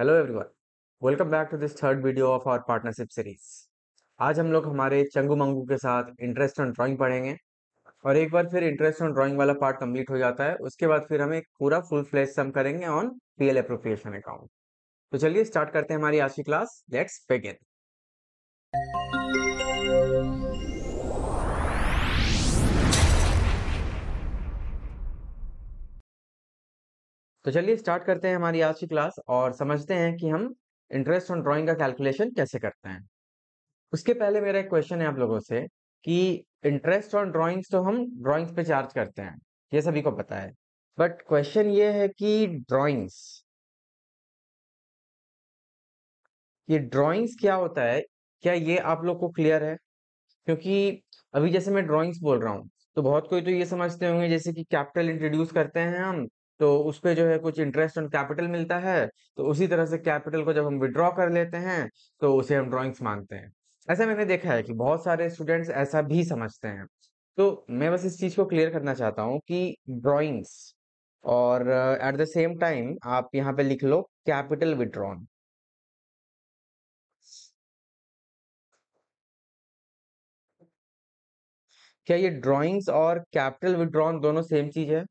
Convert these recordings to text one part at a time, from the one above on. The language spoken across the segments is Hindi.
Hello everyone, welcome back to this third video of our partnership series. आज हम लोग हमारे चंगू मंगू के साथ इंटरेस्ट ऑन ड्राइंग पढ़ेंगे और एक बार फिर इंटरेस्ट ऑन ड्राइंग वाला पार्ट कंप्लीट हो जाता है, उसके बाद फिर हम एक पूरा फुल फ्लेज सम करेंगे ऑन पीएल एप्रोप्रिएशन अकाउंट। तो चलिए स्टार्ट करते हैं हमारी आज की क्लास। Let's begin. तो चलिए स्टार्ट करते हैं हमारी आज की क्लास और समझते हैं कि हम इंटरेस्ट ऑन ड्राइंग का कैलकुलेशन कैसे करते हैं। उसके पहले मेरा एक क्वेश्चन है आप लोगों से कि इंटरेस्ट ऑन ड्राइंग्स तो हम ड्राइंग्स पे चार्ज करते हैं, ये सभी को पता है। बट क्वेश्चन ये है कि ड्राइंग्स क्या होता है, क्या ये आप लोग को क्लियर है? क्योंकि अभी जैसे मैं ड्राइंग्स बोल रहा हूँ तो बहुत कोई तो ये समझते होंगे जैसे कि कैपिटल इंट्रोड्यूस करते हैं हम, तो उस पे जो है कुछ इंटरेस्ट ऑन कैपिटल मिलता है, तो उसी तरह से कैपिटल को जब हम विड्रॉ कर लेते हैं तो उसे हम ड्राइंग्स मानते हैं। ऐसा मैंने देखा है कि बहुत सारे स्टूडेंट्स ऐसा भी समझते हैं। तो मैं बस इस चीज को क्लियर करना चाहता हूँ कि ड्राइंग्स और एट द सेम टाइम आप यहाँ पे लिख लो कैपिटल विड्रॉन। क्या ये ड्राइंग्स और कैपिटल विड्रॉन दोनों सेम चीज है?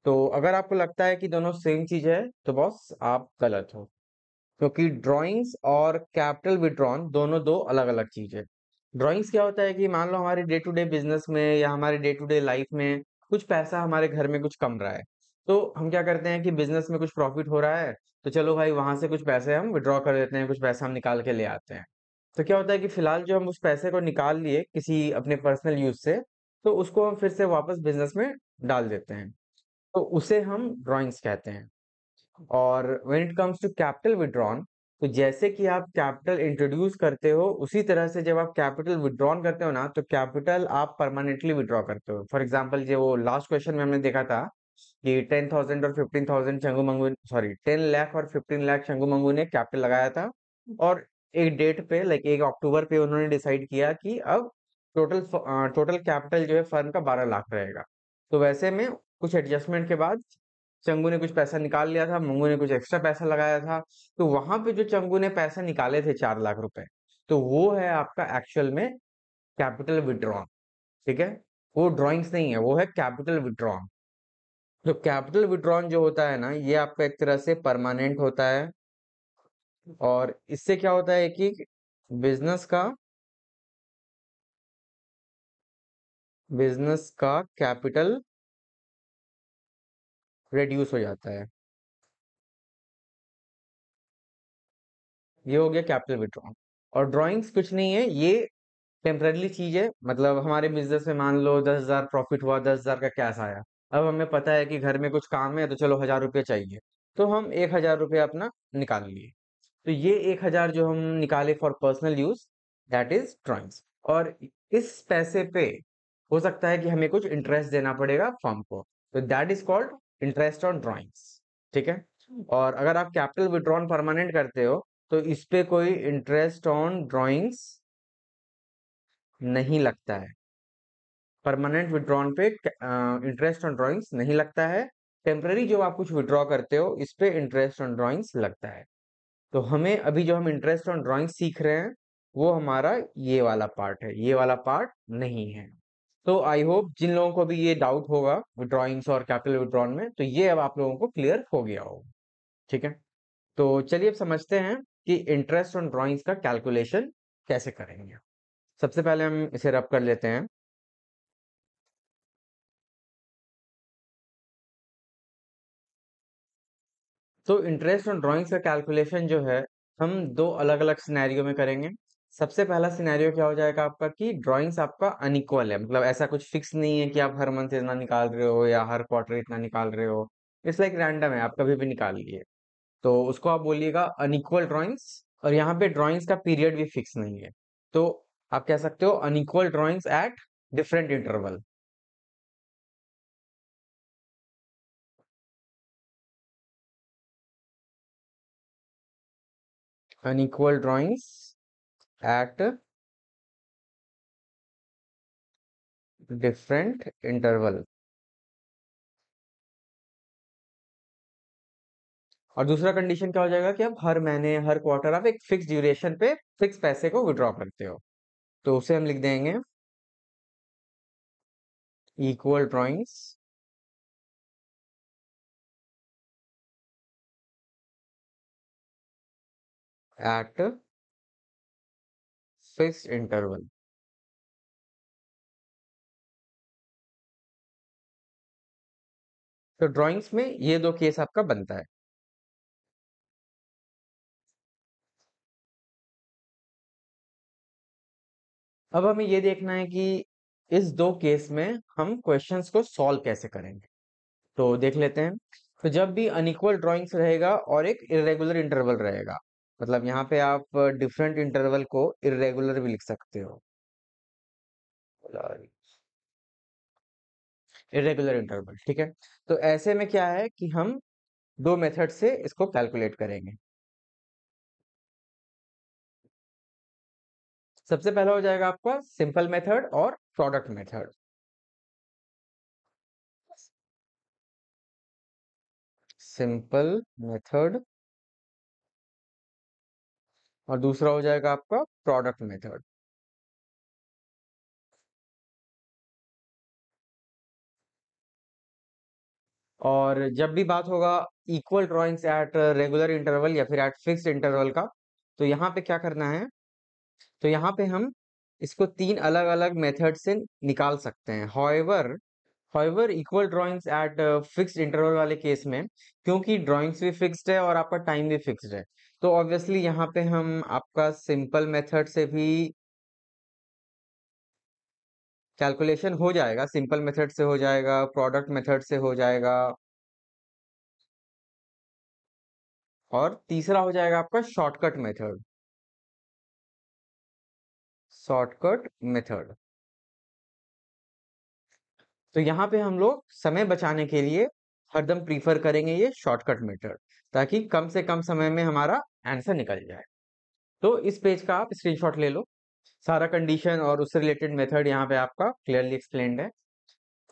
तो अगर आपको लगता है कि दोनों सेम चीज है तो बॉस आप गलत हो, क्योंकि ड्राइंग्स और कैपिटल विड्रॉन दोनों दो अलग अलग चीज है। ड्राइंग्स क्या होता है कि मान लो हमारे डे टू डे बिजनेस में या हमारे डे टू डे लाइफ में कुछ पैसा हमारे घर में कुछ कम रहा है, तो हम क्या करते हैं कि बिजनेस में कुछ प्रॉफिट हो रहा है, तो चलो भाई वहां से कुछ पैसे हम विड्रॉ कर देते हैं, कुछ पैसा हम निकाल के ले आते हैं। तो क्या होता है कि फिलहाल जो हम उस पैसे को निकाल लिए किसी अपने पर्सनल यूज से, तो उसको हम फिर से वापस बिजनेस में डाल देते हैं, तो उसे हम ड्राइंग्स कहते हैं। और when it comes to capital withdrawn, तो जैसे कि आप कैपिटल इंट्रोड्यूस करते हो उसी तरह से जब आप कैपिटल विड्रॉन करते हो ना, तो कैपिटल आप परमानेंटली विड्रॉ करते हो। फॉर एग्जांपल जो वो लास्ट क्वेश्चन में हमने देखा था कि 10,000 और 15,000 चंगू मंगू, सॉरी 10 लाख और 15 लाख चंगू मंगू ने कैपिटल लगाया था, और एक डेट पे लाइक 1 अक्टूबर पे उन्होंने डिसाइड किया कि अब टोटल टोटल कैपिटल जो है फर्म का 12 लाख रहेगा। तो वैसे में कुछ एडजस्टमेंट के बाद चंगू ने कुछ पैसा निकाल लिया था, मंगू ने कुछ एक्स्ट्रा पैसा लगाया था। तो वहां पे जो चंगू ने पैसा निकाले थे 4 लाख रुपए, तो वो है आपका एक्चुअल में कैपिटल विड्रॉन। ठीक है, वो ड्राइंग्स नहीं है, वो है कैपिटल विड्रॉन। तो कैपिटल विड्रॉन जो होता है ना, ये आपका एक तरह से परमानेंट होता है, और इससे क्या होता है कि बिजनेस का बिजनेस का कैपिटल रिड्यूस हो जाता है। ये हो गया कैपिटल विड्रॉन। और ड्राइंग्स कुछ नहीं है, ये टेम्पररी चीज है। मतलब हमारे बिजनेस में मान लो 10,000 प्रॉफिट हुआ, 10,000 का कैश आया। अब हमें पता है कि घर में कुछ काम है, तो चलो 1,000 रुपये चाहिए, तो हम 1,000 रुपये अपना निकाल लिए। तो ये 1,000 जो हम निकाले for personal use, that is drawings. और इस पैसे पे हो सकता है कि हमें कुछ इंटरेस्ट देना पड़ेगा फर्म को, तो that is called interest on drawings. ठीक है। और अगर आप कैपिटल विड्रॉन परमानेंट करते हो तो इस पे कोई इंटरेस्ट ऑन ड्राइंग्स नहीं लगता है। परमानेंट विड्रॉन पे इंटरेस्ट ऑन ड्राइंग्स नहीं लगता है। टेम्पररी जो आप कुछ विड्रॉ करते हो इस पे इंटरेस्ट ऑन ड्राइंग्स लगता है। तो हमें अभी जो हम इंटरेस्ट ऑन ड्राइंग सीख रहे हैं वो हमारा ये वाला पार्ट है, ये वाला पार्ट नहीं है। तो आई होप जिन लोगों को भी ये डाउट होगा ड्राइंग्स और कैपिटल विड्रॉन में, तो ये अब आप लोगों को क्लियर हो गया होगा। ठीक है। तो चलिए अब समझते हैं कि इंटरेस्ट ऑन ड्राइंग्स का कैलकुलेशन कैसे करेंगे। सबसे पहले हम इसे रब कर लेते हैं। तो इंटरेस्ट ऑन ड्राइंग्स का कैलकुलेशन जो है हम दो अलग अलग सिनेरियो में करेंगे। सबसे पहला सिनेरियो क्या हो जाएगा आपका कि ड्राइंग्स आपका अनइक्वल है, मतलब ऐसा कुछ फिक्स नहीं है कि आप हर मंथ इतना निकाल रहे हो या हर क्वार्टर इतना निकाल रहे हो। इट्स लाइक रैंडम है, आप कभी भी निकाल लिए, तो उसको आप बोलिएगा अनइक्वल ड्राइंग्स। और यहाँ पे ड्राइंग्स का पीरियड भी फिक्स नहीं है, तो आप कह सकते हो unequal drawings at different interval. Unequal drawings at different interval. और दूसरा कंडीशन क्या हो जाएगा कि आप हर महीने हर क्वार्टर आप एक फिक्स ड्यूरेशन पे फिक्स पैसे को विड्रॉ करते हो। तो उसे हम लिख देंगे equal drawings at fixed interval. तो ड्राइंग्स में ये दो केस आपका बनता है। अब हमें ये देखना है कि इस दो केस में हम क्वेश्चंस को सॉल्व कैसे करेंगे। तो देख लेते हैं। तो जब भी अनइक्वल ड्राइंग्स रहेगा और एक इरेगुलर इंटरवल रहेगा, मतलब यहाँ पे आप डिफरेंट इंटरवल को इरेगुलर भी लिख सकते हो, इरेगुलर इंटरवल, ठीक है। तो ऐसे में क्या है कि हम दो मेथड से इसको कैलकुलेट करेंगे। सबसे पहला हो जाएगा आपका सिंपल मेथड और प्रोडक्ट मेथड। सिंपल मेथड और दूसरा हो जाएगा आपका प्रोडक्ट मेथड। और जब भी बात होगा equal drawings at regular interval या फिर एट फिक्स्ड इंटरवल का, तो यहाँ पे क्या करना है, तो यहाँ पे हम इसको तीन अलग अलग मेथड से निकाल सकते हैं। However equal drawings at fixed interval वाले केस में, क्योंकि ड्राइंग्स भी फिक्स्ड है और आपका टाइम भी फिक्स्ड है, तो ऑब्वियसली यहाँ पे हम आपका सिंपल मेथड से भी कैलकुलेशन हो जाएगा, सिंपल मेथड से हो जाएगा, प्रोडक्ट मेथड से हो जाएगा, और तीसरा हो जाएगा आपका शॉर्टकट मेथड। Shortcut method. तो यहाँ पे हम लोग समय बचाने के लिए हरदम प्रीफर करेंगे ये शॉर्टकट मेथड, ताकि कम से कम समय में हमारा आंसर निकल जाए। तो इस पेज का आप स्क्रीनशॉट ले लो। सारा कंडीशन और उससे रिलेटेड मेथड यहाँ पे आपका क्लियरली एक्सप्लेन्ड है।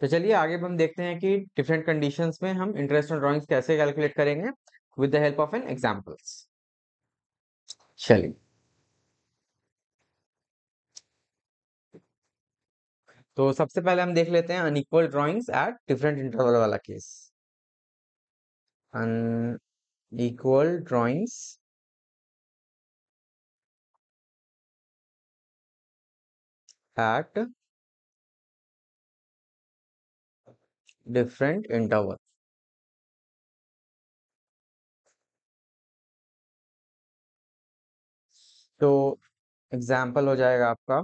तो चलिए आगे हम देखते हैं कि डिफरेंट कंडीशंस में हम इंटरेस्ट ऑन ड्राइंग्स कैसे कैलकुलेट करेंगे with the help of an examples. चलिए, तो सबसे पहले हम देख लेते हैं unequal drawings at different interval वाला केस। Unequal drawings at different interval. तो एग्जाम्पल हो जाएगा आपका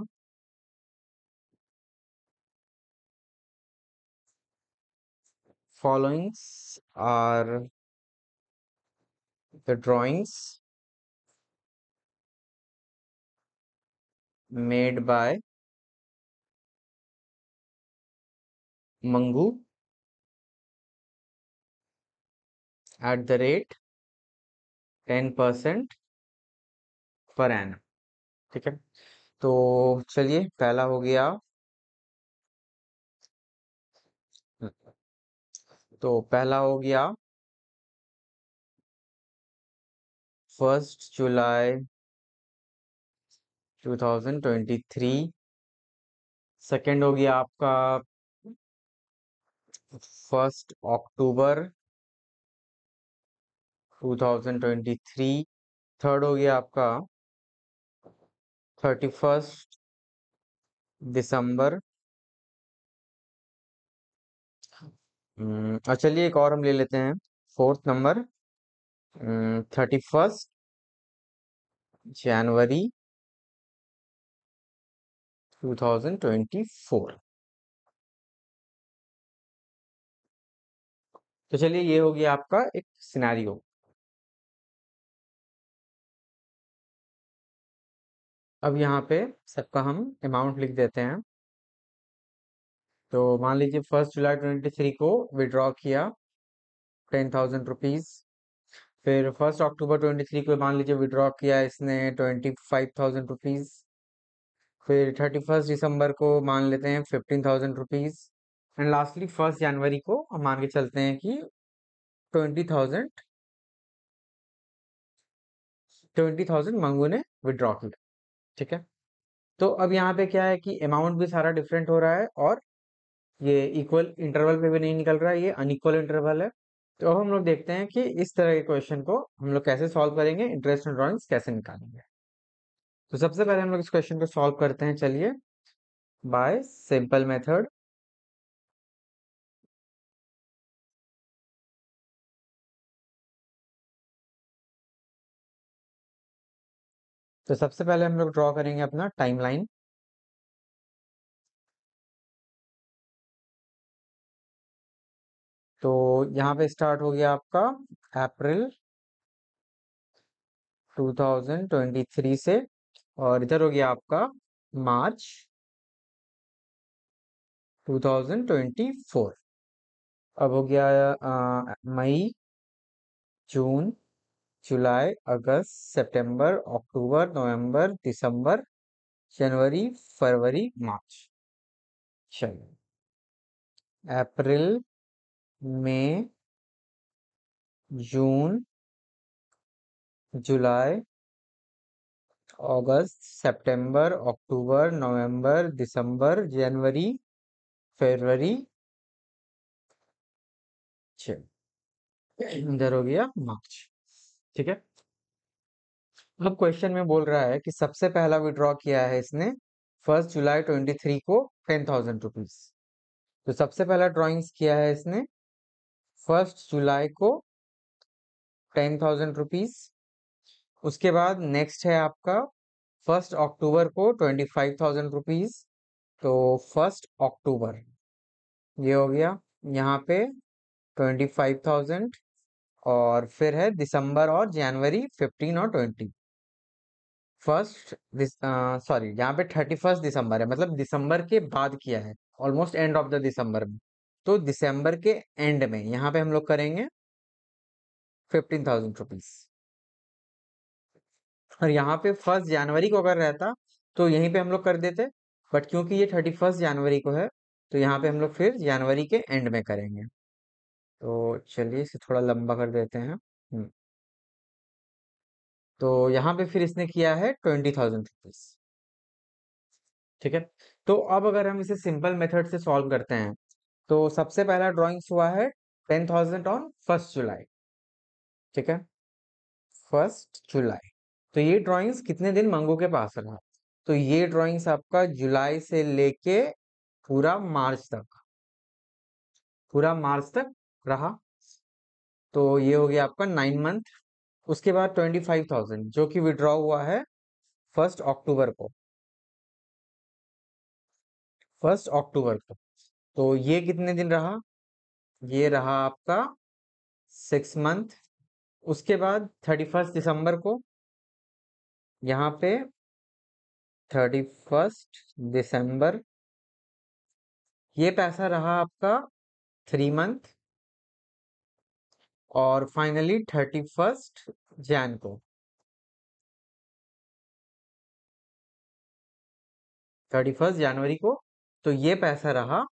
followings are the drawings made by Mangu at the rate 10% per annum। ठीक है। तो चलिए, पहला हो गया। तो पहला हो गया 1 जुलाई 2023। सेकंड हो गया आपका 1 अक्टूबर 2023। थर्ड हो गया आपका 31 दिसंबर। और चलिए एक और हम ले लेते हैं, फोर्थ नंबर 31 जनवरी 2024। तो चलिए ये हो गया आपका एक सिनेरियो। अब यहाँ पे सबका हम अमाउंट लिख देते हैं। तो मान लीजिए 1 जुलाई 2023 को विड्रॉ किया 10,000 रुपीज। फिर 1 अक्टूबर 2023 को मान लीजिए विड्रॉ किया इसने 25,000 रुपीज। फिर 31 दिसंबर को मान लेते हैं 15,000 रुपीज। एंड लास्टली 1 जनवरी को हम मान के चलते हैं कि 20,000 20,000 मंगू ने विड्रॉ किया। ठीक है, तो अब यहाँ पे क्या है कि अमाउंट भी सारा डिफरेंट हो रहा है और ये इक्वल इंटरवल पे भी नहीं निकल रहा है, ये अनइक्वल इंटरवल है। तो अब हम लोग देखते हैं कि इस तरह के क्वेश्चन को हम लोग कैसे सॉल्व करेंगे, इंटरेस्ट एंड ड्राइंग्स कैसे निकालेंगे। तो सबसे पहले हम लोग इस क्वेश्चन को सॉल्व करते हैं, चलिए, बाय सिंपल मेथड। तो सबसे पहले हम लोग ड्रॉ करेंगे अपना टाइमलाइन। तो यहाँ पे स्टार्ट हो गया आपका अप्रैल 2023 से, और इधर हो गया आपका मार्च 2024। अब हो गया मई, जून, जुलाई, अगस्त, सितंबर, अक्टूबर, नवंबर, दिसंबर, जनवरी, फरवरी, मार्च। चलिए, अप्रैल, मई, जून, जुलाई, अगस्त, सितंबर, अक्टूबर, नवंबर, दिसंबर, जनवरी, फरवरी, इधर हो गया मार्च। ठीक है, अब क्वेश्चन में बोल रहा है कि सबसे पहला विड्रॉ किया है इसने 1 जुलाई 23 को 10,000 रुपीज। तो सबसे पहला ड्रॉइंग्स किया है इसने 1 जुलाई को 10,000 रुपीज। उसके बाद नेक्स्ट है आपका 1 अक्टूबर को 25,000 रुपीज। तो 1 अक्टूबर ये हो गया यहाँ पे 25,000। और फिर है दिसंबर और जनवरी 15 और 20। फर्स्ट सॉरी, यहाँ पे 31 दिसंबर है, मतलब दिसंबर के बाद किया है, ऑलमोस्ट एंड ऑफ द दिसंबर में। तो दिसंबर के एंड में यहाँ पे हम लोग करेंगे 15,000 रुपीज। और यहाँ पे 1 जनवरी को अगर रहता तो यहीं पे हम लोग कर देते, बट क्योंकि ये 31 जनवरी को है तो यहाँ पे हम लोग फिर जनवरी के एंड में करेंगे। तो चलिए इसे थोड़ा लंबा कर देते हैं। तो यहाँ पे फिर इसने किया है 20,000 रुपीज। ठीक है, तो अब अगर हम इसे सिंपल मेथड से सॉल्व करते हैं, तो सबसे पहला ड्राइंग्स हुआ है 10,000 ऑन 1 जुलाई। ठीक है, 1 जुलाई। तो ये ड्राइंग्स कितने दिन मंगू के पास रहा? तो ये ड्राइंग्स आपका जुलाई से लेके पूरा मार्च तक, पूरा मार्च तक रहा। तो ये हो गया आपका 9 मंथ। उसके बाद 25,000 जो कि विड्रॉ हुआ है 1 अक्टूबर को, 1 अक्टूबर को। तो ये कितने दिन रहा? ये रहा आपका 6 मंथ। उसके बाद 31 दिसंबर को यहाँ पे 31 दिसंबर, ये पैसा रहा आपका 3 मंथ। और फाइनली 31 जैन को, 31 जनवरी को। तो ये पैसा रहा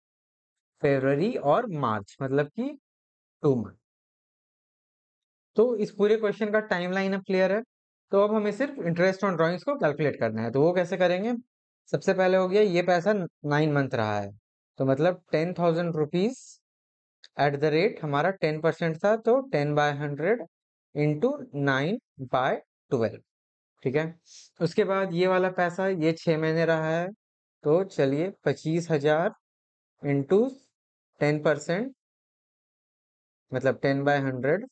फरवरी और मार्च, मतलब कि 2 मंथ। तो इस पूरे क्वेश्चन का टाइमलाइन अब क्लियर है। तो अब हमें सिर्फ इंटरेस्ट ऑन ड्राइंग्स को कैलकुलेट करना है, तो वो कैसे करेंगे? सबसे पहले हो गया ये पैसा 9 मंथ रहा है, तो मतलब 10,000 रुपीज एट द रेट हमारा 10% था, तो 10/100 इंटू 9/12। ठीक है, उसके बाद ये वाला पैसा ये 6 महीने रहा है, तो चलिए 25,000 इंटू 10%, मतलब 10/100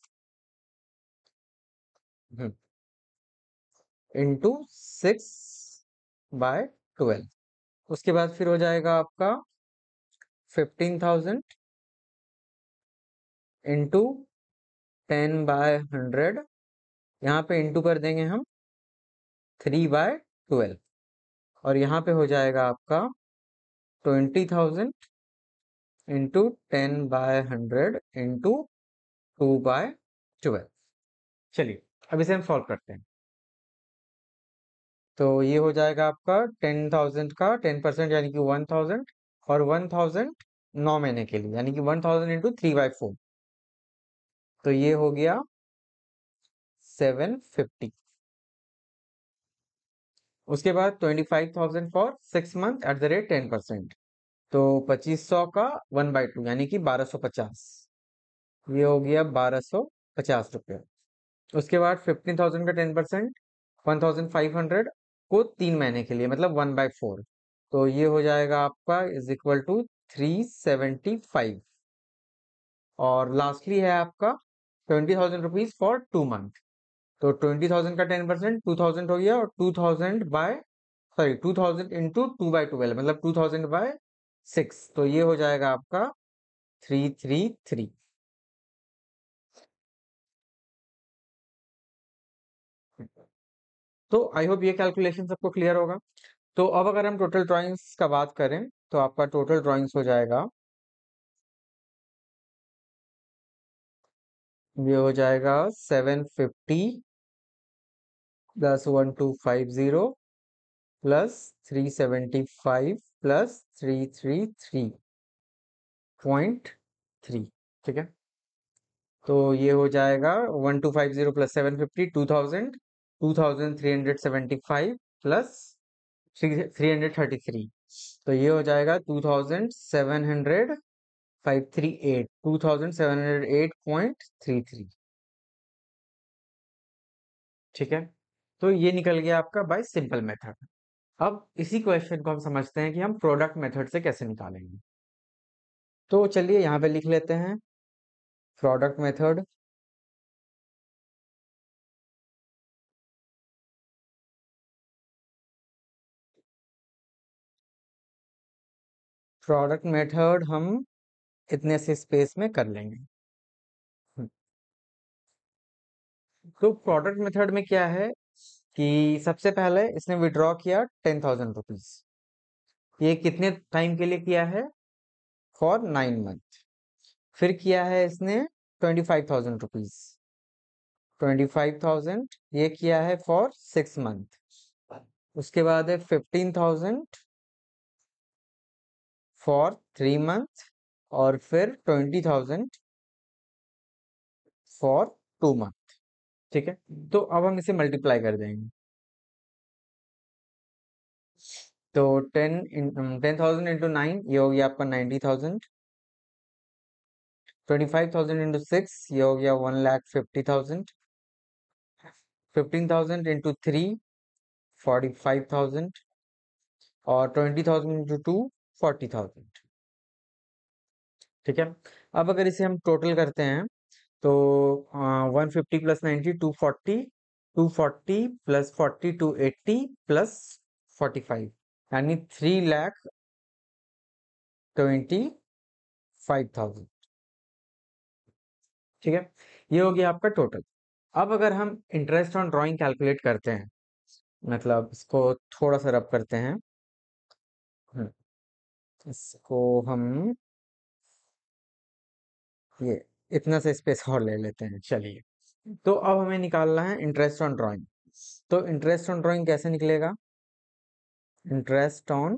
इंटू 6/12। उसके बाद फिर हो जाएगा आपका 15,000 इंटू 10/100। यहाँ पे इंटू कर देंगे हम 3/12। और यहाँ पे हो जाएगा आपका 20,000 इंटू 10/100 इंटू 2/12। चलिए अब इसे हम सॉल्व करते हैं। तो ये हो जाएगा आपका 10,000 का 10% यानी कि 1,000, और 1,000 9 महीने के लिए, यानी कि 1,000 इंटू 3/4। तो ये हो गया 750। उसके बाद 25,000 for 6 month eight the rate 10%। तो 2500 का 1/2 यानी कि 1250। ये हो गया 1250 रुपये। उसके बाद 15,000 का 10%, 1500 को 3 महीने के लिए, मतलब 1/4। तो ये हो जाएगा आपका इज इक्वल टू 375। और लास्टली है आपका 20,000 रुपीज फॉर 2 मंथ। तो 20,000 का 10%, 2000 हो गया, और 2000 बाय, सॉरी 2000 इंटू 2/12, मतलब 2000/6। तो ये हो जाएगा आपका 333। तो आई होप ये कैलकुलेशन सबको क्लियर होगा। तो अब अगर हम टोटल ड्राइंग्स का बात करें, तो आपका टोटल ड्राइंग्स हो जाएगा, ये हो जाएगा 750 प्लस 1250 प्लस 375 प्लस 333.3। ठीक है। तो ये हो जाएगा 1250 प्लस 750, 2375 प्लस 333। तो ये हो जाएगा 2708.33। ठीक है। तो ये निकल गया आपका बाय सिंपल मेथड। अब इसी क्वेश्चन को हम समझते हैं कि हम प्रोडक्ट मेथड से कैसे निकालेंगे। तो चलिए यहाँ पे लिख लेते हैं प्रोडक्ट मेथड। प्रोडक्ट मेथड हम इतने से स्पेस में कर लेंगे। तो प्रोडक्ट मेथड में क्या है कि सबसे पहले इसने विड्रॉ किया 10,000 रुपीज। ये कितने टाइम के लिए किया है? For 9 month. फिर किया है इसने 25,000 रुपीज। 25,000 ये किया है फॉर 6 मंथ। उसके बाद है 15,000 फॉर 3 मंथ। और फिर 20,000 फॉर 2 मंथ। ठीक है। तो अब हम इसे मल्टीप्लाई कर देंगे। तो 10,000 इंटू 9, ये हो गया आपका 90,000। 25,000 इंटू 6, ये हो गया 1,50,000। 15,000 इंटू 3, 45,000। और 20,000 इंटू 2, 40,000। ठीक है। अब अगर इसे हम टोटल करते हैं, तो 150 प्लस 90, 240। 240 प्लस 40, 280 प्लस 45, यानी 3,25,000। ठीक है। ये हो गया आपका टोटल। अब अगर हम इंटरेस्ट ऑन ड्राइंग कैलकुलेट करते हैं, मतलब इसको थोड़ा सा रब करते हैं। हम्म, इसको हम ये इतना से स्पेस और ले लेते हैं। चलिए। तो अब हमें निकालना है इंटरेस्ट ऑन ड्राइंग। तो इंटरेस्ट ऑन ड्राइंग कैसे निकलेगा? इंटरेस्ट ऑन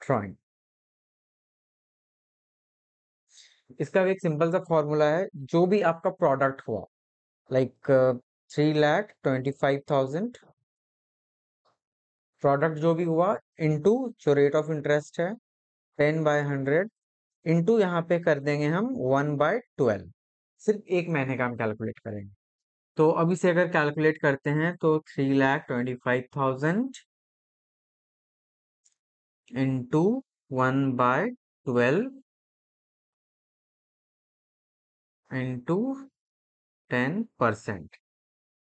ड्राइंग, इसका भी एक सिंपल सा फॉर्मूला है। जो भी आपका प्रोडक्ट हुआ, लाइक 3,25,000 प्रोडक्ट जो भी हुआ, इनटू जो रेट ऑफ इंटरेस्ट है 10/100, इनटू यहाँ पे कर देंगे हम 1/12। सिर्फ 1 महीने का हम कैलकुलेट करेंगे। तो अब इसे अगर कैलकुलेट करते हैं, तो 3,25,000 इंटू 1/12 इंटू 10%।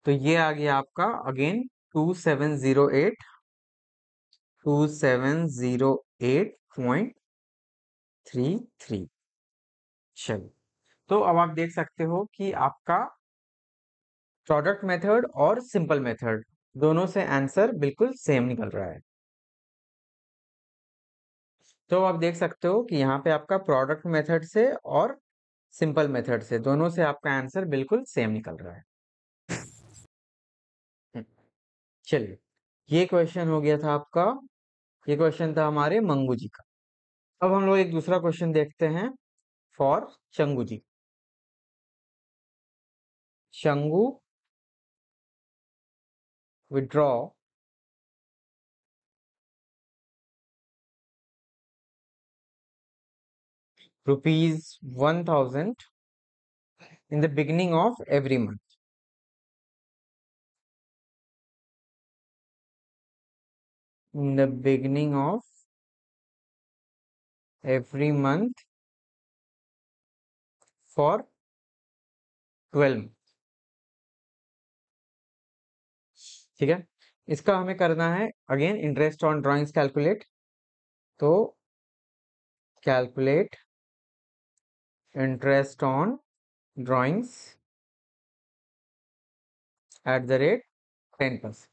तो ये आ गया आपका अगेन 2708.33। चलो। तो अब आप देख सकते हो कि आपका प्रोडक्ट मेथड और सिंपल मेथड दोनों से आंसर बिल्कुल सेम निकल रहा है। तो आप देख सकते हो कि यहाँ पे आपका प्रोडक्ट मेथड से और सिंपल मेथड से दोनों से आपका आंसर बिल्कुल सेम निकल रहा है। हम्म, चलिए। ये क्वेश्चन हो गया था आपका, ये क्वेश्चन था हमारे मंगू जी का। अब हम लोग एक दूसरा क्वेश्चन देखते हैं for Changu ji. Changu withdraw ₹1000 in the beginning of every month. In the beginning of every month for 12 month. ठीक है, इसका हमें करना है again interest on drawings calculate. तो calculate interest on drawings at the rate 10%।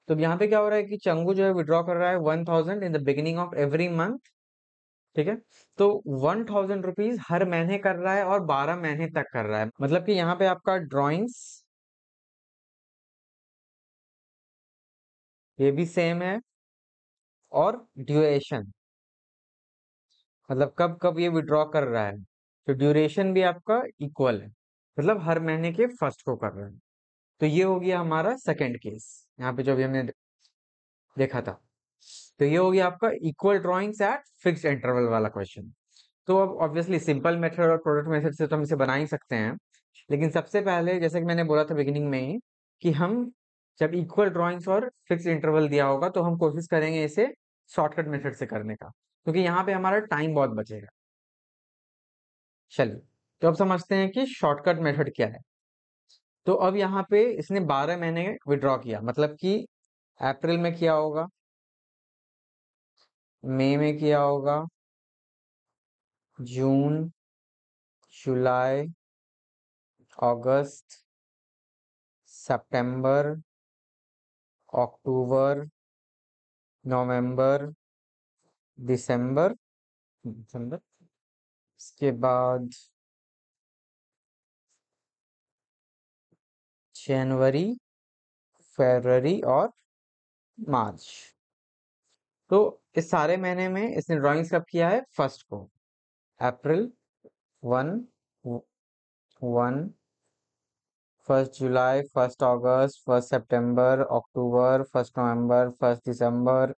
तो यहाँ पे क्या हो रहा है कि चंगू जो है विड्रॉ कर रहा है 1000 इन the beginning of every month. ठीक है, तो 1000 रुपीज हर महीने कर रहा है और 12 महीने तक कर रहा है। मतलब कि यहाँ पे आपका ड्राइंग्स ये भी सेम है और ड्यूरेशन मतलब कब कब ये विड्रॉ कर रहा है तो ड्यूरेशन भी आपका इक्वल है, मतलब हर महीने के फर्स्ट को कर रहा है। तो ये हो गया हमारा सेकंड केस यहाँ पे जो भी हमने देखा था। तो ये हो गया आपका equal drawings at fixed interval वाला क्वेश्चन। तो अब ऑब्वियसली सिंपल मेथड और प्रोडक्ट मेथड से तो हम इसे बना ही सकते हैं, लेकिन सबसे पहले जैसे कि मैंने बोला था बिगिनिंग में ही कि हम जब इक्वल ड्राइंग्स और फिक्स्ड इंटरवल दिया होगा तो हम कोशिश करेंगे इसे शॉर्टकट मेथड से करने का, क्योंकि यहाँ पे हमारा टाइम बहुत बचेगा। चलिए, तो अब समझते हैं कि शॉर्टकट मेथड क्या है। तो अब यहाँ पे इसने 12 महीने विड्रॉ किया, मतलब कि अप्रैल में किया होगा, मई में किया होगा, जून, जुलाई, अगस्त, सितंबर, अक्टूबर, नवंबर, दिसंबर, दिसंबर, इसके बाद जनवरी, फरवरी और मार्च। तो इस सारे महीने में इसने ड्राइंग्स कब किया है? फर्स्ट को, अप्रैल 1, 1, 1 जुलाई, 1 अगस्त, 1 सितंबर, अक्टूबर, 1 नवंबर, 1 दिसंबर,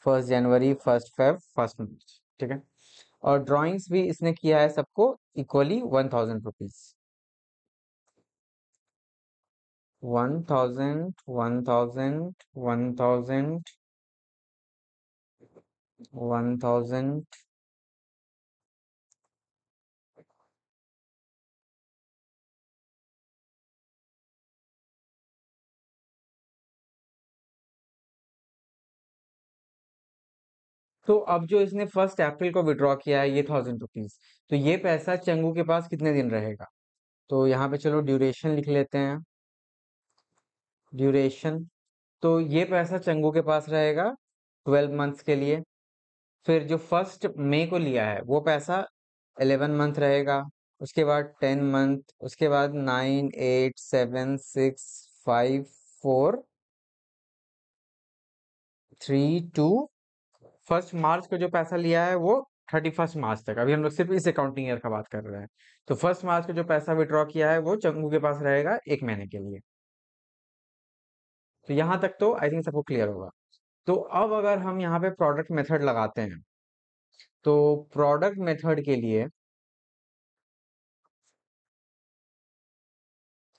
1 जनवरी, 1 फेब, 1 मार्च। ठीक है, और ड्राइंग्स भी इसने किया है सबको इक्वली 1000 रुपीज। 1000, 1000, 1000, 1000। तो अब जो इसने 1 अप्रैल को विड्रॉ किया है ये 1000 रुपीज, तो ये पैसा चंगू के पास कितने दिन रहेगा? तो यहाँ पे चलो ड्यूरेशन लिख लेते हैं, ड्यूरेशन। तो ये पैसा चंगू के पास रहेगा 12 मंथ्स के लिए। फिर जो 1 मई को लिया है वो पैसा 11 मंथ रहेगा, उसके बाद 10 मंथ, उसके बाद 9, 8, 7, 6, 5, 4, 3, 2। 1 मार्च को जो पैसा लिया है वो 31 मार्च तक, अभी हम लोग सिर्फ इस अकाउंटिंग ईयर का बात कर रहे हैं। तो 1 मार्च को जो पैसा विड्रॉ किया है वो चंगू के पास रहेगा 1 महीने के लिए। तो यहाँ तक तो आई थिंक सबको क्लियर होगा। तो अब अगर हम यहाँ पे प्रोडक्ट मेथड लगाते हैं, तो प्रोडक्ट मेथड के लिए,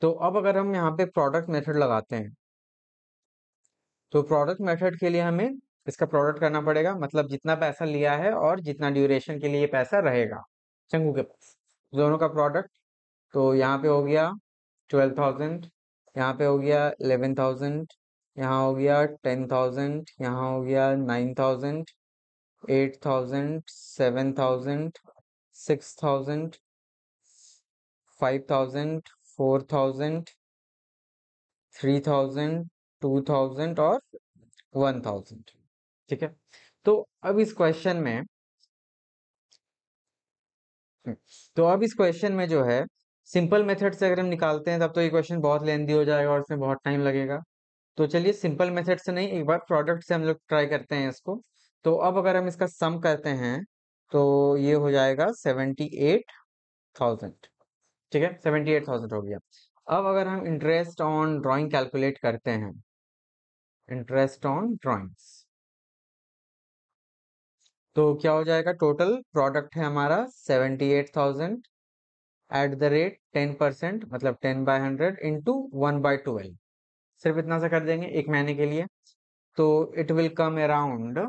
तो अब अगर हम यहाँ पे प्रोडक्ट मेथड लगाते हैं तो प्रोडक्ट मेथड के लिए हमें इसका प्रोडक्ट करना पड़ेगा, मतलब जितना पैसा लिया है और जितना ड्यूरेशन के लिए ये पैसा रहेगा चंगू के पास, दोनों का प्रोडक्ट। तो यहाँ पे हो गया 12,000, यहाँ पे हो गया 11,000, यहाँ हो गया 10,000, यहाँ हो गया 9,000, 8,000, 7,000, 6,000, 5,000, 4,000, 3,000, 2,000 और 1,000। ठीक है, तो अब इस क्वेश्चन में हम्म, तो अब इस क्वेश्चन में जो है सिंपल मेथड से अगर हम निकालते हैं तब तो ये क्वेश्चन बहुत लेंदी हो जाएगा और इसमें बहुत टाइम लगेगा। तो चलिए सिंपल मेथड से नहीं, एक बार प्रोडक्ट से हम लोग ट्राई करते हैं इसको। तो अब अगर हम इसका सम करते हैं तो ये हो जाएगा 78,000। ठीक है, 78,000 हो गया। अब अगर हम इंटरेस्ट ऑन ड्राइंग कैलकुलेट करते हैं, इंटरेस्ट ऑन ड्राइंग्स, तो क्या हो जाएगा, टोटल प्रोडक्ट है हमारा 78,000 एट द रेट 10%, मतलब 10/100 इंटू 1/12। सिर्फ इतना सा कर देंगे एक महीने के लिए, तो it will come around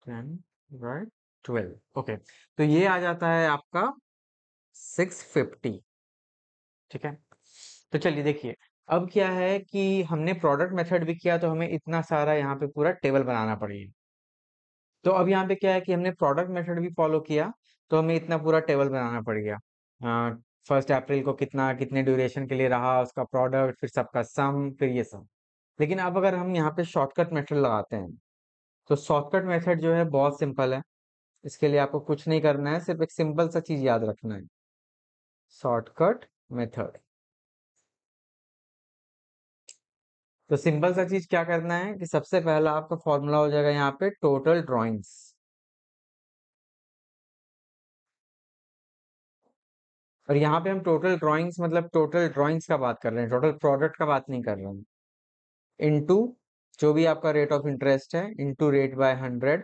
10/12। Okay, तो ये आ जाता है आपका 650। ठीक है, तो चलिए देखिए, अब क्या है कि हमने प्रोडक्ट मेथड भी किया, तो हमें इतना सारा यहाँ पे पूरा टेबल बनाना पड़ेगा। तो अब यहाँ पे क्या है कि हमने प्रोडक्ट मेथड भी फॉलो किया, तो हमें इतना पूरा टेबल बनाना पड़ गया। 1 अप्रैल को कितना, कितने ड्यूरेशन के लिए रहा उसका प्रोडक्ट, फिर सबका सम, फिर ये सब। लेकिन अब अगर हम यहाँ पे शॉर्टकट मेथड लगाते हैं, तो शॉर्टकट मेथड जो है बहुत सिंपल है। इसके लिए आपको कुछ नहीं करना है, सिर्फ एक सिंपल सा चीज याद रखना है, शॉर्टकट मेथड। तो सिंपल सा चीज क्या करना है कि सबसे पहला आपका फॉर्मूला हो जाएगा यहाँ पे टोटल ड्राइंग्स। और यहाँ पे हम टोटल ड्राइंग्स मतलब टोटल ड्राइंग्स का बात कर रहे हैं, टोटल प्रोडक्ट का बात नहीं कर रहे हैं। इनटू जो भी आपका रेट ऑफ इंटरेस्ट है, इनटू रेट बाय 100,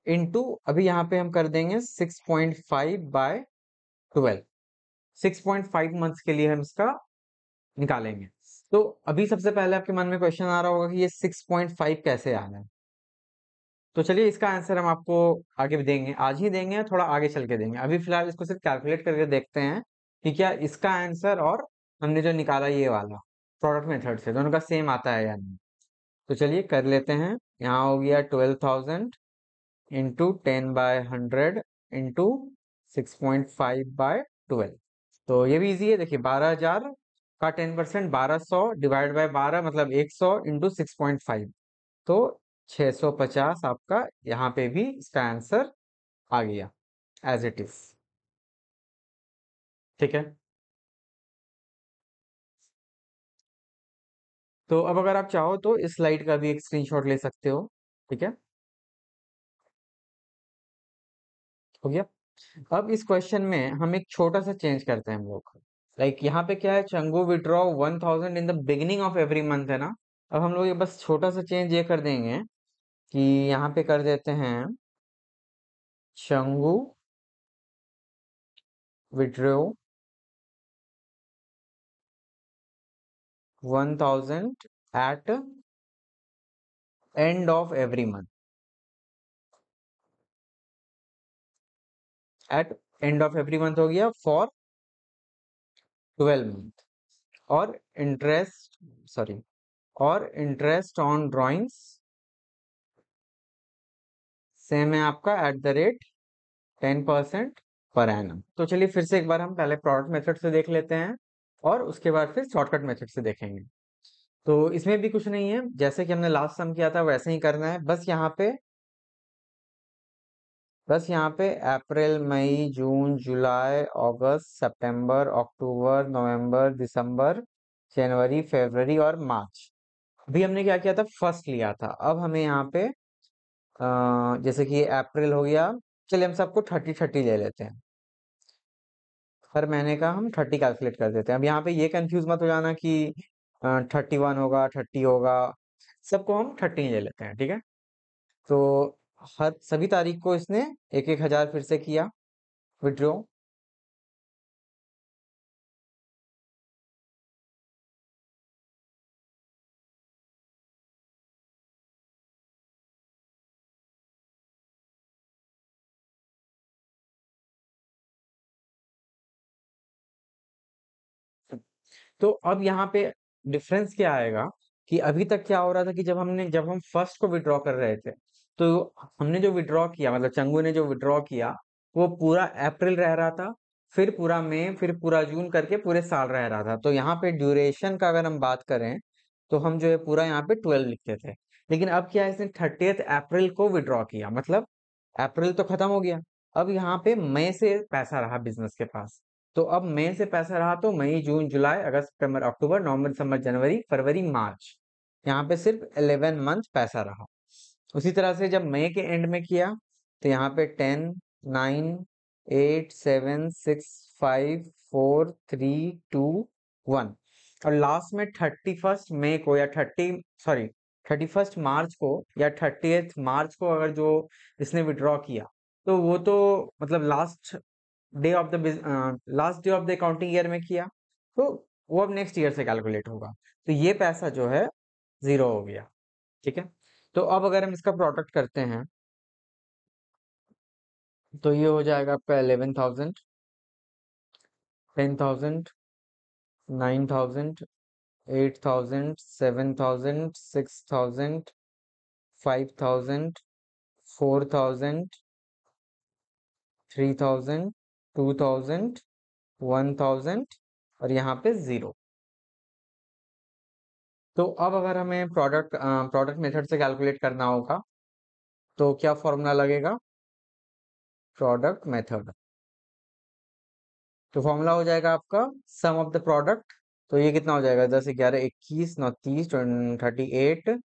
इनटू अभी यहाँ पे हम कर देंगे 6.5/12। 6.5 मंथ्स के लिए हम इसका निकालेंगे। तो अभी सबसे पहले आपके मन में क्वेश्चन आ रहा होगा कि ये 6.5 कैसे आना है। तो चलिए इसका आंसर हम आपको आगे भी देंगे, आज ही देंगे, थोड़ा आगे चल के देंगे। अभी फिलहाल इसको सिर्फ कैलकुलेट करके देखते हैं कि क्या इसका आंसर और हमने जो निकाला ये वाला प्रोडक्ट मेथड से, दोनों का सेम आता है या नहीं। तो चलिए कर लेते हैं। यहाँ हो गया 12,000 इंटू 10/100 इंटू 6.5/12। तो ये भी इजी है, देखिए 12,000 का 10%, 1200 डिवाइड बाय 12 मतलब 100 इंटू 6.5, तो 650 आपका यहाँ पे भी इसका आंसर आ गया एज इट इज। ठीक है, तो अब अगर आप चाहो तो इस स्लाइड का भी एक स्क्रीनशॉट ले सकते हो। ठीक है, हो गया। अब इस क्वेश्चन में हम एक छोटा सा चेंज करते हैं हम लोग। लाइक यहाँ पे क्या है, Changu withdraw 1,000 in the beginning of every month है ना। अब हम लोग ये बस छोटा सा चेंज ये कर देंगे कि यहाँ पे कर देते हैं Changu withdraw 1,000 at end of every month, at end of every month हो गया फॉर 12 मंथ। और इंटरेस्ट, सॉरी, और इंटरेस्ट ऑन ड्राइंग्स सेम है आपका eight the rate 10% per annum. तो चलिए फिर से एक बार हम पहले प्रोडक्ट मेथड से देख लेते हैं, और उसके बाद फिर शॉर्टकट मेथड से देखेंगे। तो इसमें भी कुछ नहीं है, जैसे कि हमने लास्ट सम किया था वैसे ही करना है। बस यहाँ पे अप्रैल, मई, जून, जुलाई, अगस्त, सितंबर, अक्टूबर, नवंबर, दिसंबर, जनवरी, फरवरी और मार्च। अभी हमने क्या किया था, फर्स्ट लिया था। अब हमें यहाँ पे जैसे कि अप्रैल हो गया, चलिए हम सबको 30-30 ले लेते हैं। हर महीने का हम 30 कैलकुलेट कर देते हैं। अब यहाँ पे ये कंफ्यूज मत हो जाना कि 31 होगा, 30 होगा, सबको हम 30 ले लेते हैं। ठीक है, तो हर सभी तारीख को इसने 1-1 हजार फिर से किया विड्रॉ। तो अब यहाँ पे डिफरेंस क्या आएगा कि अभी तक क्या हो रहा था कि जब हम फर्स्ट को विड्रॉ कर रहे थे, तो हमने जो विड्रॉ किया, मतलब चंगू ने जो विड्रॉ किया, वो पूरा अप्रैल रह रहा था, फिर पूरा मई, फिर पूरा जून करके पूरे साल रह रहा था। तो यहाँ पे ड्यूरेशन का अगर हम बात करें, तो हम जो है पूरा यहाँ पे 12 लिखते थे। लेकिन अब क्या है, इसने 30 अप्रैल को विड्रॉ किया, मतलब अप्रैल तो खत्म हो गया। अब यहाँ पे मई से पैसा रहा बिजनेस के पास। तो अब मई से पैसा रहा, तो मई, जून, जुलाई, अगस्त, सितंबर, अक्टूबर, नवंबर, दिसंबर, जनवरी, फरवरी, मार्च, यहाँ पे सिर्फ 11 मंथ पैसा रहा। उसी तरह से जब मई के एंड में किया, तो यहाँ पे 10, 9, 8, 7, 6, 5, 4, 3, 2, 1, और लास्ट में 31 मई को या 31 मार्च को या 30 मार्च को अगर जो इसने विड्रॉ किया, तो वो तो मतलब last day of the accounting year में किया, तो वो अब नेक्स्ट ईयर से कैलकुलेट होगा। तो ये पैसा जो है जीरो हो गया। ठीक है, तो अब अगर हम इसका प्रोडक्ट करते हैं तो ये हो जाएगा आपका 11,000, 10,000, 9,000, 8,000, 7,000, 6,000, 5,000, 4,000, 3,000, 2,000, 1,000 और यहाँ पे जीरो। तो अब अगर हमें प्रोडक्ट मेथड से कैलकुलेट करना होगा तो क्या फॉर्मूला लगेगा? Product method. तो फॉर्मूला हो जाएगा आपका सम ऑफ द प्रोडक्ट। तो ये कितना हो जाएगा? 10, 11, 21, 29, 38,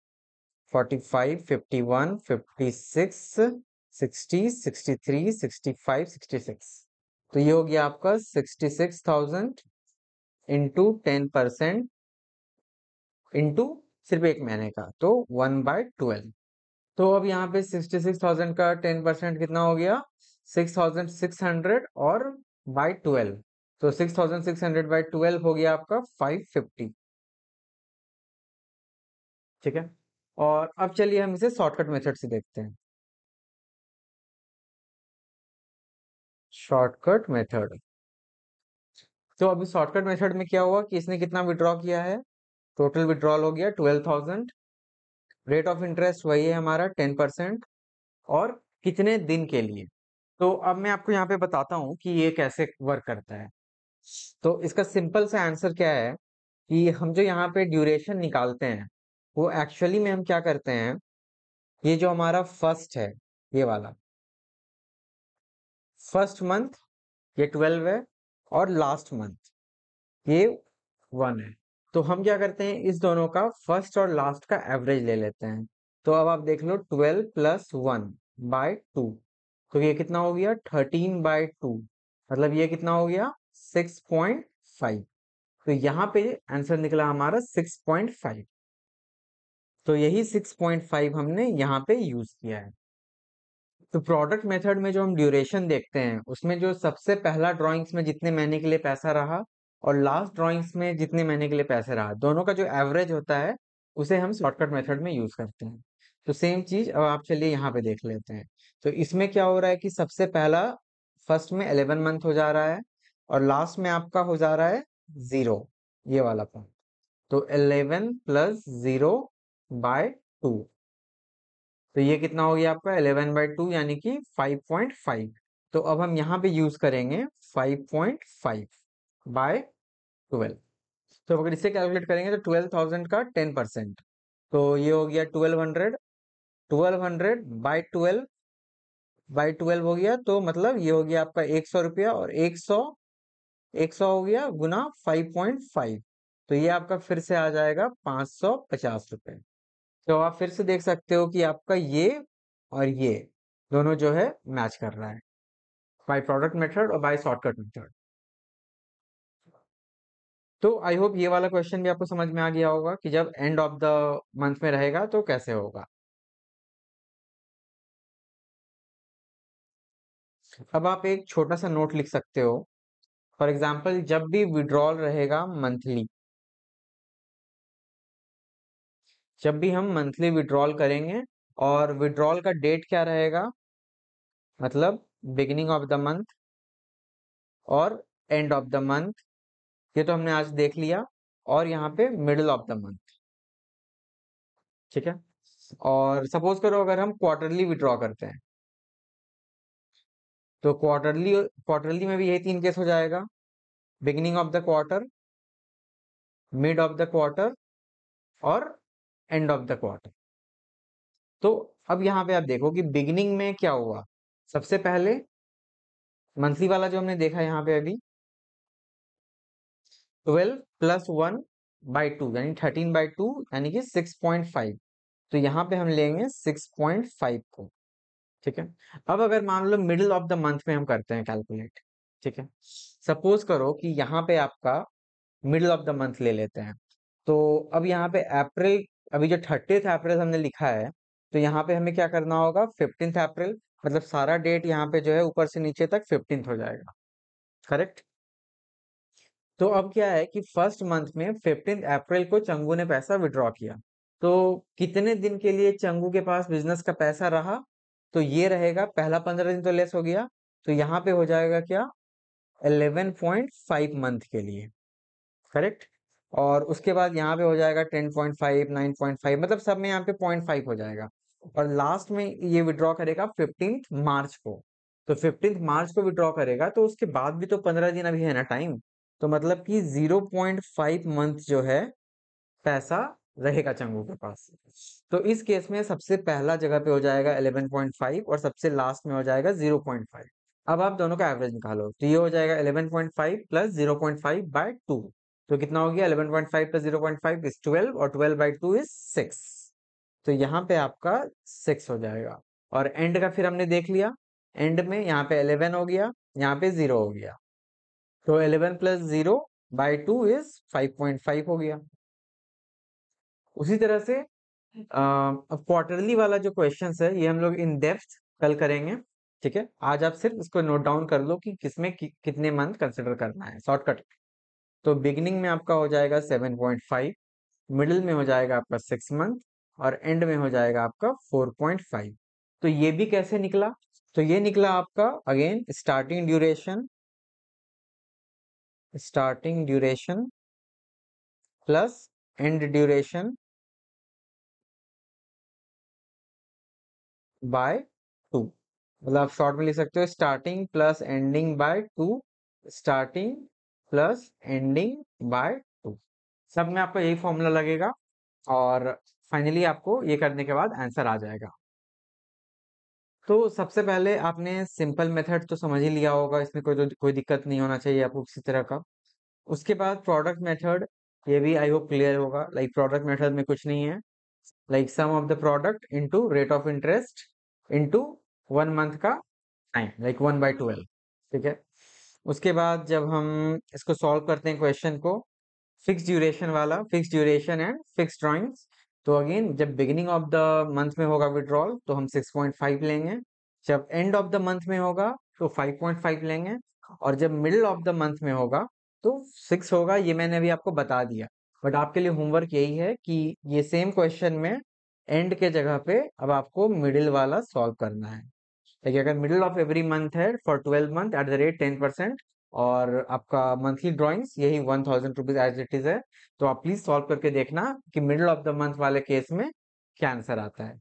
45, 51, 56, 60, 63, 65, 66। तो ये हो गया आपका 66,000 इंटू 10% इंटू सिर्फ एक महीने का, तो 1/12। तो अब यहाँ पे 66,000 का 10% कितना हो गया? 6,600 और बाई 12। तो 6,600/12 हो गया आपका 550। ठीक है, और अब चलिए हम इसे शॉर्टकट मेथड से देखते हैं। Shortcut method. तो अभी शॉर्टकट मेथड में क्या हुआ कि इसने कितना विड्रॉ किया है? टोटल विड्रॉल हो गया 12,000। रेट ऑफ इंटरेस्ट वही है हमारा 10%। और कितने दिन के लिए? तो अब मैं आपको यहाँ पे बताता हूँ कि ये कैसे वर्क करता है। तो इसका सिंपल सा आंसर क्या है कि हम जो यहाँ पे ड्यूरेशन निकालते हैं वो एक्चुअली में हम क्या करते हैं, ये जो हमारा फर्स्ट है, ये वाला फर्स्ट मंथ, ये 12 है, और लास्ट मंथ ये 1 है। तो हम क्या करते हैं, इस दोनों का फर्स्ट और लास्ट का एवरेज ले लेते हैं। तो अब आप देख लो 12 प्लस 1/2, तो ये कितना हो गया? 13/2, मतलब ये कितना हो गया? 6.5। तो यहाँ पे आंसर निकला हमारा 6.5। तो यही 6.5 हमने यहाँ पे यूज किया है। तो प्रोडक्ट मेथड में जो हम ड्यूरेशन देखते हैं उसमें जो सबसे पहला ड्राइंग्स में जितने महीने के लिए पैसा रहा और लास्ट ड्राइंग्स में जितने महीने के लिए पैसे रहा, दोनों का जो एवरेज होता है उसे हम शॉर्टकट मेथड में यूज करते हैं। तो सेम चीज अब आप चलिए यहाँ पे देख लेते हैं। तो इसमें क्या हो रहा है कि सबसे पहला फर्स्ट में 11 मंथ हो जा रहा है और लास्ट में आपका हो जा रहा है जीरो, ये वाला पॉइंट। तो 11 प्लस 0/2, तो ये कितना हो गया आपका? 11/2 यानी कि 5.5। तो अब हम यहाँ पे यूज करेंगे 5.5/12। तो अगर इसे कैलकुलेट करेंगे तो 12,000 का 10%, तो ये हो गया 1200। 1200/12 हो गया, तो मतलब ये हो गया आपका 100 रुपया, और 100 हो गया गुना 5.5, तो ये आपका फिर से आ जाएगा 550 रुपये। तो आप फिर से देख सकते हो कि आपका ये और ये दोनों जो है मैच कर रहा है, बाय प्रोडक्ट मेथड और बाय शॉर्टकट मेथड। तो आई होप ये वाला क्वेश्चन भी आपको समझ में आ गया होगा कि जब एंड ऑफ द मंथ में रहेगा तो कैसे होगा। अब आप एक छोटा सा नोट लिख सकते हो। फॉर एग्जाम्पल, जब भी विड्रॉल रहेगा मंथली, जब भी हम मंथली विड्रॉल करेंगे और विड्रॉल का डेट क्या रहेगा, मतलब बिगिनिंग ऑफ द मंथ और एंड ऑफ द मंथ, ये तो हमने आज देख लिया। और यहाँ पे मिडिल ऑफ द मंथ। ठीक है, और सपोज करो अगर हम क्वार्टरली विड्रॉ करते हैं तो क्वार्टरली क्वार्टरली में भी यही तीन केस हो जाएगा, beginning of the quarter, mid of the quarter और एंड ऑफ द क्वार्टर। तो अब यहाँ पे आप देखो कि बिगिनिंग में क्या हुआ। सबसे पहले मंथली वाला जो हमने देखा यहाँ पे अभी 12 प्लस 1/2 यानी 13/2 यानी कि 6.5, तो यहाँ पे हम लेंगे 6.5 को। ठीक है, अब अगर मान low middle of the month में हम करते हैं कैलकुलेट। ठीक है, सपोज करो कि यहाँ पे आपका मिडिल ऑफ द मंथ ले लेते हैं। तो अब यहाँ पे अप्रैल, अभी जो 30th अप्रैल हमने लिखा है, तो यहाँ पे हमें क्या करना होगा, 15th अप्रैल, मतलब सारा डेट यहाँ पे जो है ऊपर से नीचे तक 15th हो जाएगा, करेक्ट। तो अब क्या है कि फर्स्ट मंथ में 15th अप्रैल को चंगू ने पैसा विड्रॉ किया। तो कितने दिन के लिए चंगू के पास बिजनेस का पैसा रहा, तो ये रहेगा, पहला 15 दिन तो लेस हो गया, तो यहाँ पे हो जाएगा क्या, 11.5 मंथ के लिए, करेक्ट। और उसके बाद यहाँ पे हो जाएगा 10.5, 9.5, मतलब सब में यहाँ पे 0.5 हो जाएगा। और लास्ट में ये विड्रॉ करेगा 15th मार्च को। तो 15th मार्च को विड्रॉ करेगा, तो उसके बाद भी तो 15 दिन अभी है ना टाइम। तो मतलब कि 0.5 मंथ जो है पैसा रहेगा चंगू के पास। तो इस केस में सबसे पहला जगह पे हो जाएगा 11.5 और सबसे लास्ट में हो जाएगा 0.5। अब आप दोनों का एवरेज निकालो, तो ये हो जाएगा 11.5 प्लस 0.5 बाय 2। तो कितना हो गया, 11.5 प्लस 0.5 इज 12 और 12 बाई 2 इज 6। तो यहाँ पे आपका 6 हो जाएगा। और एंड का फिर हमने देख लिया, एंड में यहाँ पे 11 हो गया, यहाँ पे 0 हो गया। तो 11 प्लस 0 बाई 2 इज 5.5 हो गया। उसी तरह से अब क्वार्टरली वाला जो क्वेश्चन है ये हम लोग इन डेप्थ कल करेंगे, ठीक है। आज आप सिर्फ इसको नोट डाउन कर लो कि किसमें कितने मंथ कंसिडर करना है, शॉर्टकट। तो बिगिनिंग में आपका हो जाएगा 7.5, मिडिल में हो जाएगा आपका 6 मंथ, और एंड में हो जाएगा आपका 4.5। तो ये भी कैसे निकला, तो ये निकला आपका again starting duration plus end duration by 2। मतलब आप शॉर्ट में लिख सकते हो starting plus ending by 2, starting plus ending by 2। सब में आपको यही फॉर्मूला लगेगा, और फाइनली आपको ये करने के बाद आंसर आ जाएगा। तो सबसे पहले आपने सिंपल मेथड तो समझ ही लिया होगा, इसमें कोई दिक्कत नहीं होना चाहिए आपको किसी तरह का। उसके बाद प्रोडक्ट मेथड, ये भी आई होप क्लियर होगा। लाइक प्रोडक्ट मेथड में कुछ नहीं है, like sum of the product into rate of interest into 1 month का टाइम, लाइक 1/12, ठीक है। उसके बाद जब हम इसको सॉल्व करते हैं क्वेश्चन को, फिक्स ड्यूरेशन वाला, fix duration and fix drawings, तो अगेन जब बिगिनिंग ऑफ द मंथ में होगा विड्रॉल तो हम 6.5 लेंगे, जब एंड ऑफ द मंथ में होगा तो 5.5 लेंगे, और जब मिडिल ऑफ द मंथ में होगा तो 6 होगा। ये मैंने अभी आपको बता दिया, बट आपके लिए होमवर्क यही है कि ये सेम क्वेश्चन में एंड के जगह पे अब आपको मिडिल वाला सॉल्व करना है। देखिए अगर मिडिल ऑफ एवरी मंथ है for 12 month eight the rate 10%, और आपका मंथली ड्राइंग्स यही 1000 रुपीज एज इट इज है, तो आप प्लीज सॉल्व करके देखना कि मिडिल ऑफ द मंथ वाले केस में क्या आंसर आता है,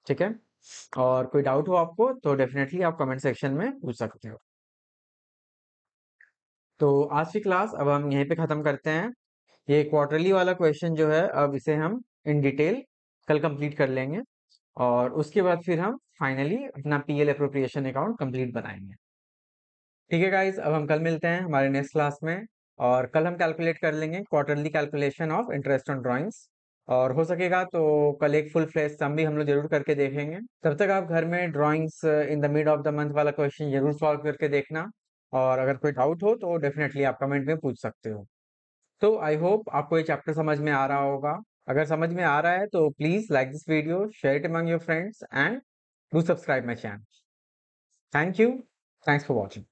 ठीक है। और कोई डाउट हो आपको तो डेफिनेटली आप कमेंट सेक्शन में पूछ सकते हो। तो आज की क्लास अब हम यहीं पे ख़त्म करते हैं। ये क्वार्टरली वाला क्वेश्चन जो है अब इसे हम इन डिटेल कल कंप्लीट कर लेंगे, और उसके बाद फिर हम फाइनली अपना पीएल अप्रोप्रिएशन अकाउंट कंप्लीट बनाएंगे। ठीक है गाइज, अब हम कल मिलते हैं हमारे नेक्स्ट क्लास में, और कल हम कैलकुलेट कर लेंगे quarterly calculation of interest on drawings, और हो सकेगा तो कल एक फुल फ्लैश सम भी हम लोग जरूर करके देखेंगे। तब तक आप घर में drawings in the mid of the month वाला क्वेश्चन जरूर सॉल्व करके देखना, और अगर कोई डाउट हो तो डेफिनेटली आप कमेंट में पूछ सकते हो। तो आई होप आपको ये चैप्टर समझ में आ रहा होगा। अगर समझ में आ रहा है तो please like this video, share it among your friends and do subscribe my channel. Thank you, thanks for watching.